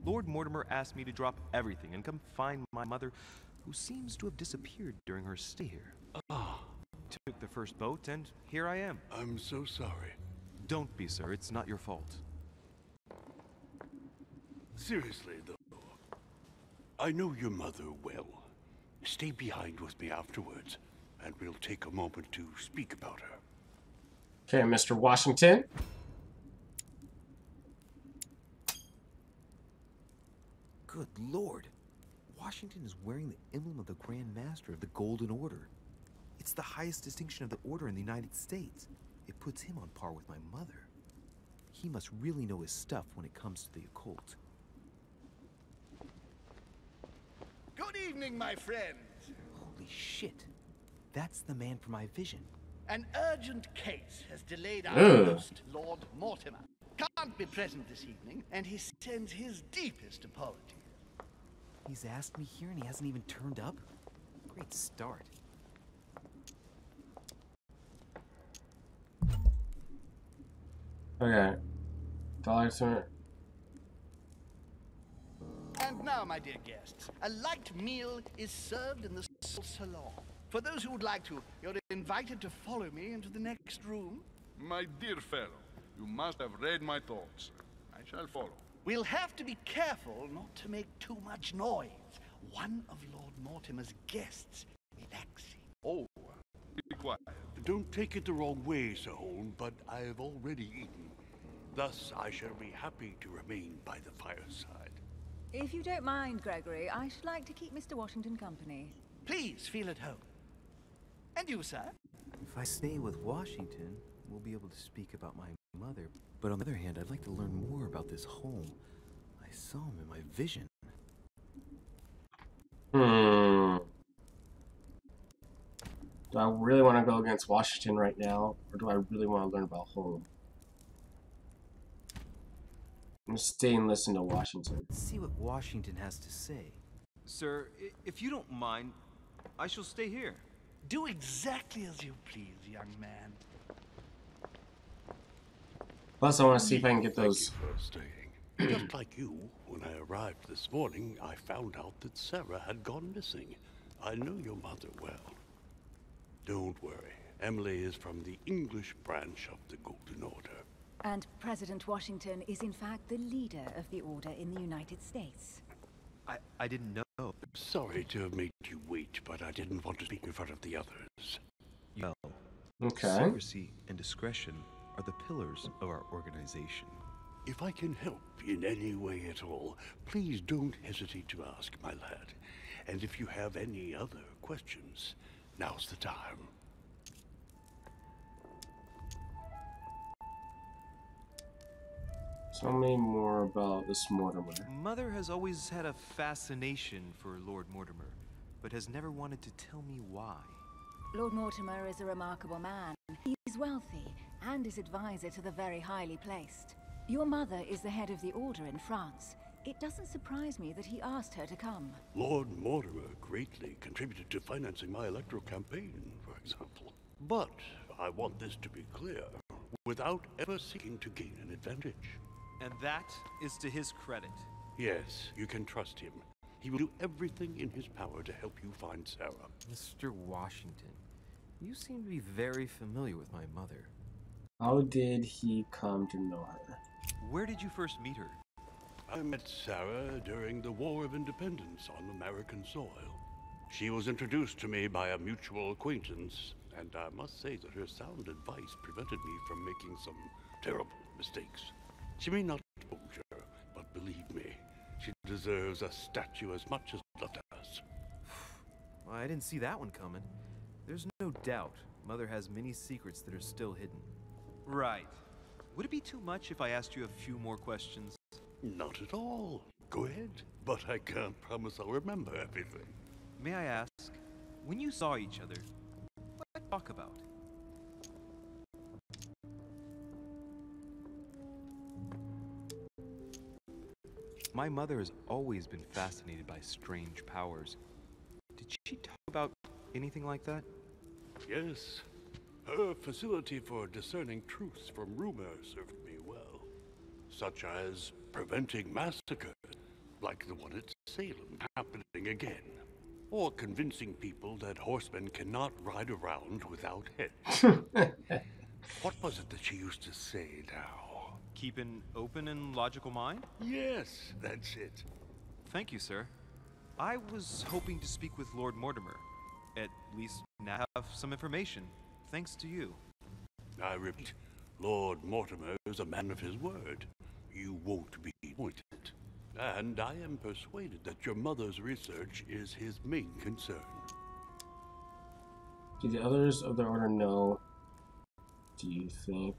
Lord Mortimer asked me to drop everything and come find my mother, who seems to have disappeared during her stay here. Took the first boat, and here I am. I'm so sorry. Don't be, sir. It's not your fault. Seriously, though, I know your mother well. Stay behind with me afterwards, and we'll take a moment to speak about her. Okay, Mr. Washington. Good Lord. Washington is wearing the emblem of the Grand Master of the Golden Order. It's the highest distinction of the Order in the United States. It puts him on par with my mother. He must really know his stuff when it comes to the occult. Good evening, my friend. Holy shit. That's the man for my vision. An urgent case has delayed our host, Lord Mortimer. Can't be present this evening, and he sends his deepest apologies. He's asked me here and he hasn't even turned up? Great start. Okay. $1. And now, my dear guests, a light meal is served in the salon. For those who would like to, you're invited to follow me into the next room. My dear fellow, you must have read my thoughts. I shall follow. We'll have to be careful not to make too much noise. One of Lord Mortimer's guests is relaxing. Oh, be quiet. Don't take it the wrong way, Sir Holm, but I've already eaten. Thus, I shall be happy to remain by the fireside. If you don't mind, Gregory, I should like to keep Mr. Washington company. Please feel at home. And you, sir? If I stay with Washington, we'll be able to speak about my mother. But on the other hand, I'd like to learn more about this home. I saw him in my vision. Do I really want to go against Washington right now, or do I really want to learn about home? I'm gonna stay and listen to Washington. Let's see what Washington has to say. Sir, if you don't mind, I shall stay here. Do exactly as you please, young man. Plus, I want to see if I can get those Just like you, when I arrived this morning, I found out that Sarah had gone missing. I know your mother well. Don't worry. Emily is from the English branch of the Golden Order. And President Washington is in fact the leader of the Order in the United States. I didn't know. Sorry to have made you wait, but I didn't want to speak in front of the others. No. Okay. Secrecy and discretion are the pillars of our organization. If I can help in any way at all, please don't hesitate to ask, my lad. And if you have any other questions, now's the time. Tell me more about this Mortimer. Mother has always had a fascination for Lord Mortimer, but has never wanted to tell me why. Lord Mortimer is a remarkable man. He's wealthy and is advisor to the very highly placed. Your mother is the head of the Order in France. It doesn't surprise me that he asked her to come. Lord Mortimer greatly contributed to financing my electoral campaign, for example. But I want this to be clear, without ever seeking to gain an advantage. And that is to his credit. Yes, you can trust him. He will do everything in his power to help you find Sarah. Mr. Washington, you seem to be very familiar with my mother. How did he come to know her? Where did you first meet her? I met Sarah during the War of Independence on American soil. She was introduced to me by a mutual acquaintance, and I must say that her sound advice prevented me from making some terrible mistakes. She may not be a soldier, but believe me, she deserves a statue as much as love does. Well, I didn't see that one coming. There's no doubt Mother has many secrets that are still hidden. Right. Would it be too much if I asked you a few more questions? Not at all. Go ahead, but I can't promise I'll remember everything. May I ask, when you saw each other, what did you talk about? My mother has always been fascinated by strange powers. Did she talk about anything like that? Yes. Her facility for discerning truths from rumor served me well. Such as preventing massacres, like the one at Salem happening again. Or convincing people that horsemen cannot ride around without heads. What was it that she used to say now? Keep an open and logical mind? Yes, that's it. Thank you, sir. I was hoping to speak with Lord Mortimer. At least now have some information, thanks to you. I repeat, Lord Mortimer is a man of his word. You won't be disappointed. And I am persuaded that your mother's research is his main concern. Do the others of the Order know, do you think?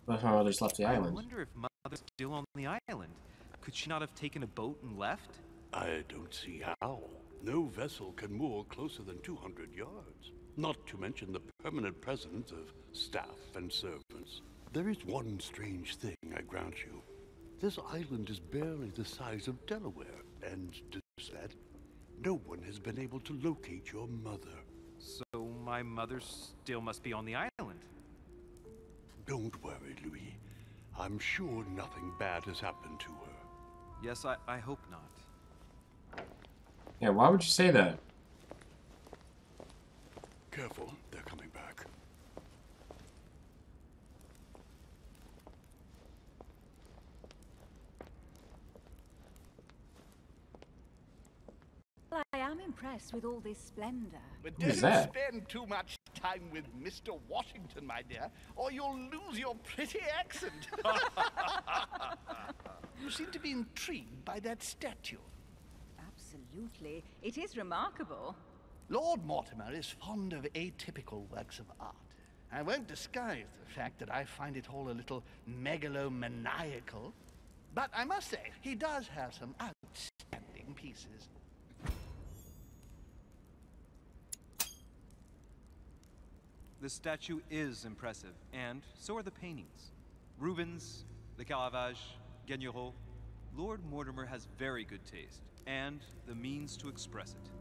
But her others left the I island. wonder if Mother's still on the island. Could she not have taken a boat and left? I don't see how. No vessel can moor closer than 200 yards. Not to mention the permanent presence of staff and servants. There is one strange thing, I grant you. This island is barely the size of Delaware, and to that, no one has been able to locate your mother. So my mother still must be on the island. Don't worry, Louis. I'm sure nothing bad has happened to her. Yes, I hope not. Yeah, why would you say that? Careful, they're coming back. Well, I am impressed with all this splendor. But Who's don't that? spend too much time with Mr. Washington, my dear, or you'll lose your pretty accent. You seem to be intrigued by that statue. Absolutely. It is remarkable. Lord Mortimer is fond of atypical works of art. I won't disguise the fact that I find it all a little megalomaniacal. But I must say, he does have some outstanding pieces. The statue is impressive, and so are the paintings. Rubens, the Caravage, Guignero. Lord Mortimer has very good taste, and the means to express it.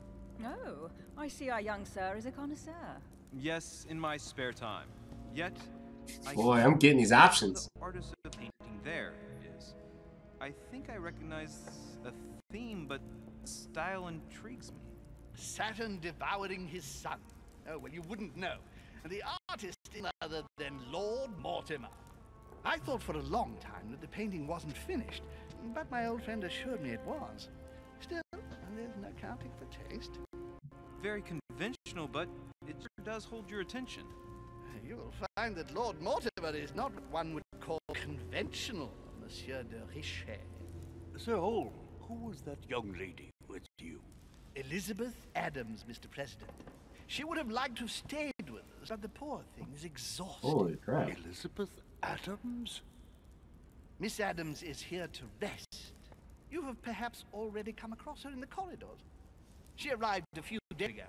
Oh, I see our young sir is a connoisseur. Yes, in my spare time. Yet, Boy, I'm getting these options. The artist of the painting there is. I think I recognize a theme, but style intrigues me. Saturn devouring his son. Oh, well, you wouldn't know. And the artist is none other than Lord Mortimer. I thought for a long time that the painting wasn't finished, but my old friend assured me it was. Still, there's no accounting for taste. Very conventional, but it sure does hold your attention. You will find that Lord Mortimer is not what one would call conventional, Monsieur de Richet. Sir Holm, who was that young lady with you? Elizabeth Adams, Mr. President. She would have liked to have stayed with us, but the poor thing is exhausted. Holy crap. Elizabeth Adams? Miss Adams is here to rest. You have perhaps already come across her in the corridors. She arrived a few days ago.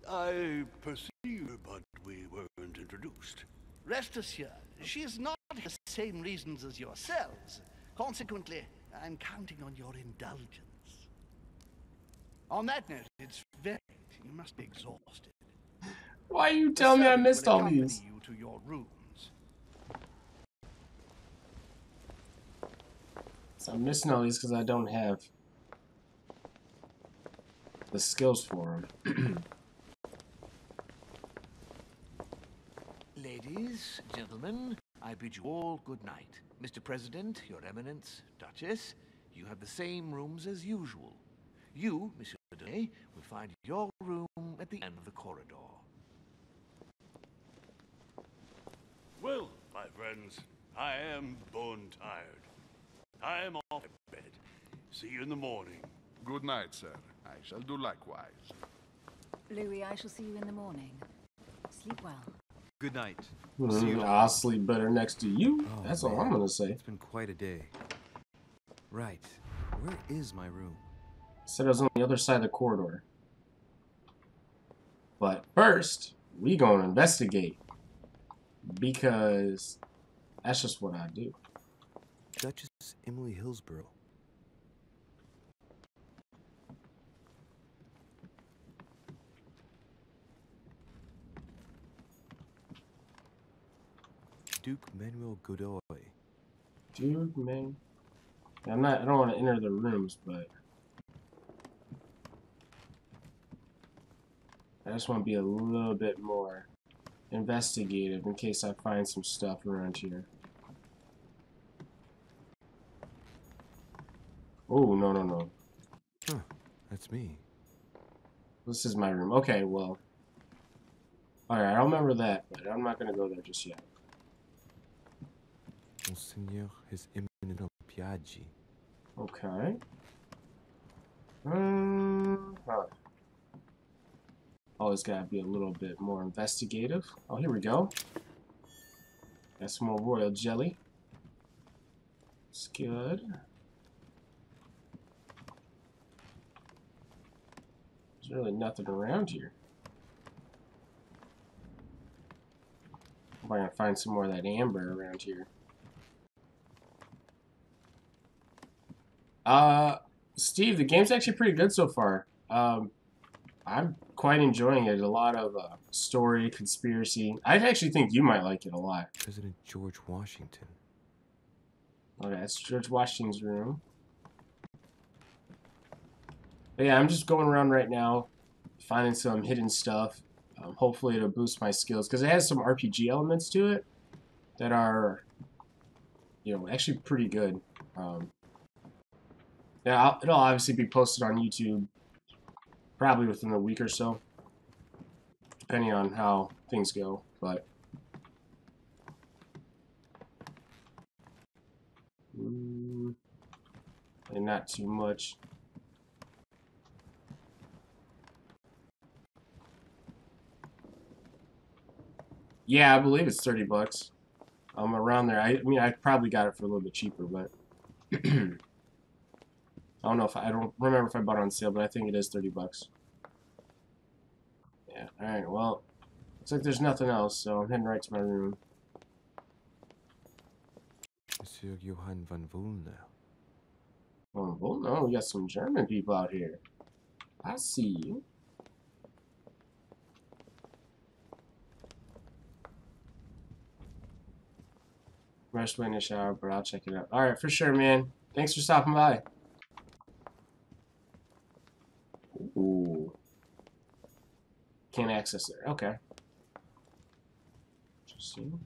I perceive, but we weren't introduced. Rest assured, she is not for the same reasons as yourselves. Consequently, I'm counting on your indulgence. On that note, it's very late. You must be exhausted. Why you tell me I missed all these? You to your rooms. So I'm missing all these because I don't have the skills for them. Ladies, gentlemen, I bid you all good night. Mr. President, Your Eminence, Duchess, you have the same rooms as usual. You, Monsieur Day, will find your room at the end of the corridor. Well, my friends, I am bone tired. I am off to bed. See you in the morning. Good night, sir. I shall do likewise. Louis, I shall see you in the morning. Sleep well. Good night. I'll sleep better next to you. Oh, That's man. all I'm gonna say. It's been quite a day. Right. Where is my room? Said it was on the other side of the corridor. But first, we gonna investigate. Because that's just what I do. Duchess Emily Hillsborough. Duke Manuel Godoy. Dude, man. I don't want to enter the rooms, but I just want to be a little bit more investigative in case I find some stuff around here. Oh, no. Huh, that's me. This is my room. Okay, well. Alright, I'll remember that, but I'm not going to go there just yet. Monseigneur His Eminent Piaggi. Okay. Always gotta be a little bit more investigative. Oh, here we go. Got some more royal jelly. It's good. There's really nothing around here. I'm gonna find some more of that amber around here. Steve, the game's actually pretty good so far. I'm quite enjoying it. A lot of story, conspiracy. I actually think you might like it a lot. President George Washington. Okay, that's George Washington's room. But yeah, I'm just going around right now, finding some hidden stuff. Hopefully it'll boost my skills, because it has some RPG elements to it that are, you know, actually pretty good. Yeah, it'll obviously be posted on YouTube probably within a week or so, depending on how things go, but and not too much. Yeah, I believe it's 30 bucks. Around there. I mean, I probably got it for a little bit cheaper, but I don't remember if I bought it on sale, but I think it is 30 bucks. Yeah, alright, well, looks like there's nothing else, so I'm heading right to my room. Monsieur Johann von Wollner. Oh, well, no, we got some German people out here. I see you. Rest waiting in the shower, but I'll check it out. Alright, for sure, man. Thanks for stopping by. Ooh. Can't access there. Okay. Interesting.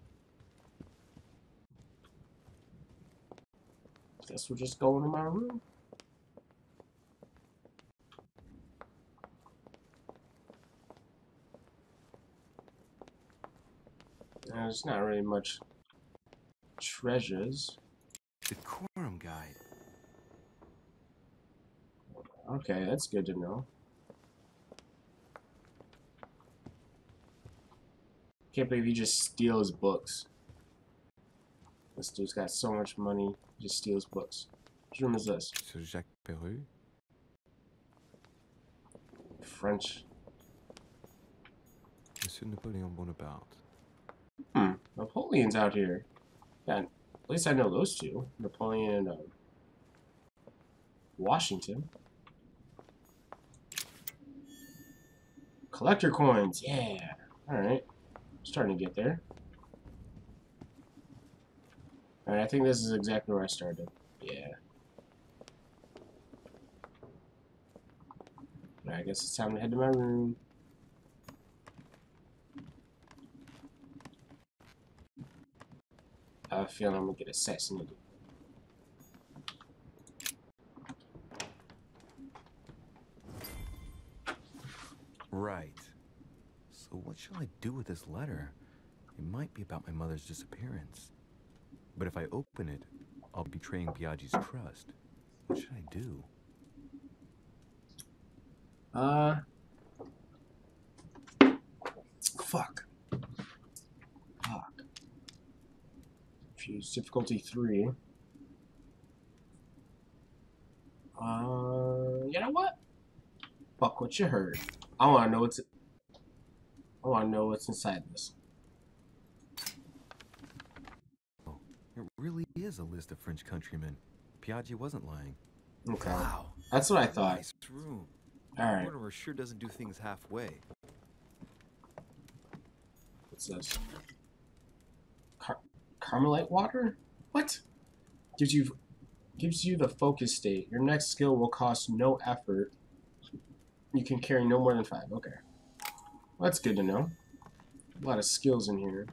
Guess we're just going to my room. There's not really much treasures. Decorum guide. Okay, that's good to know. Can't believe he just steals books. This dude's got so much money, he just steals books. Which room is this? Sir Jacques Peru? French. Monsieur Napoleon Bonaparte. Napoleon's out here. Yeah, at least I know those two. Napoleon and Washington. Collector coins, yeah. Alright. Starting to get there. Alright, I think this is exactly where I started. Yeah. Alright, I guess it's time to head to my room. I have a feeling I'm gonna get assassinated. Right. So what shall I do with this letter? It might be about my mother's disappearance. But if I open it, I'll be betraying Biaggi's trust. What should I do? Fuck. Fuse difficulty 3. You know what? Fuck what you heard. I wanna know what's inside this. Oh, it really is a list of French countrymen. Biaggi wasn't lying. Okay. Wow. That's what I thought. Nice room. Alright. Mortimer sure doesn't do things halfway. What's this? Carmelite water? What? Gives you the focus state. Your next skill will cost no effort. You can carry no more than 5. Okay. Well, that's good to know. A lot of skills in here.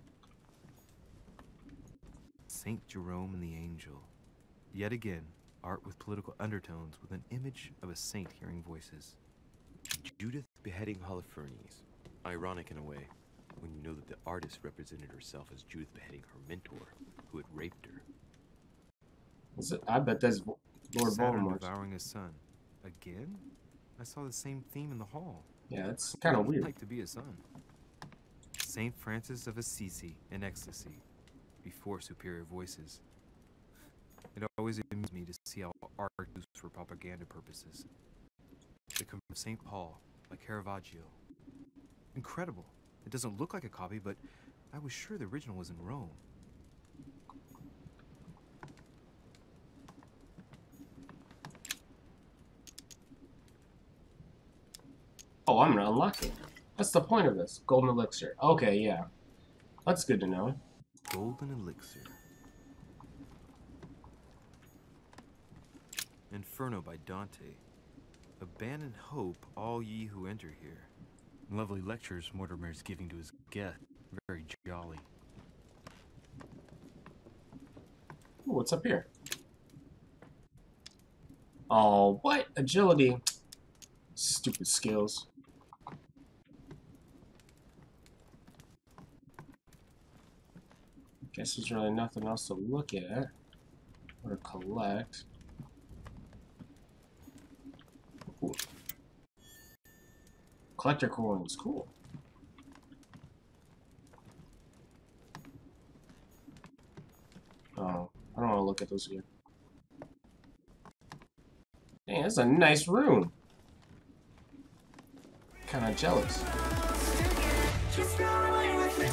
Saint Jerome and the Angel. Yet again, art with political undertones with an image of a saint hearing voices. Judith beheading Holofernes. Ironic in a way, when you know that the artist represented herself as Judith beheading her mentor, who had raped her. I bet that's Lord Saturn Voldemort. devouring his son. Again? I saw the same theme in the hall. Yeah, it's kind of weird. Like to be a son. Saint Francis of Assisi in ecstasy, before superior voices. It always amused me to see how art is used for propaganda purposes. They come from St. Paul, by Caravaggio. Incredible. It doesn't look like a copy, but I was sure the original was in Rome. Oh, I'm gonna unlock it. That's the point of this. Golden elixir. Okay, yeah. That's good to know. Golden elixir. Inferno by Dante. Abandon hope, all ye who enter here. Lovely lectures Mortimer's giving to his guest. Very jolly. Ooh, what's up here? Oh, what? Agility. Stupid skills. Guess there's really nothing else to look at or collect. Ooh. Collector coins, cool. Oh, I don't want to look at those again. Dang, that's a nice room. Kind of jealous. Just run away with me.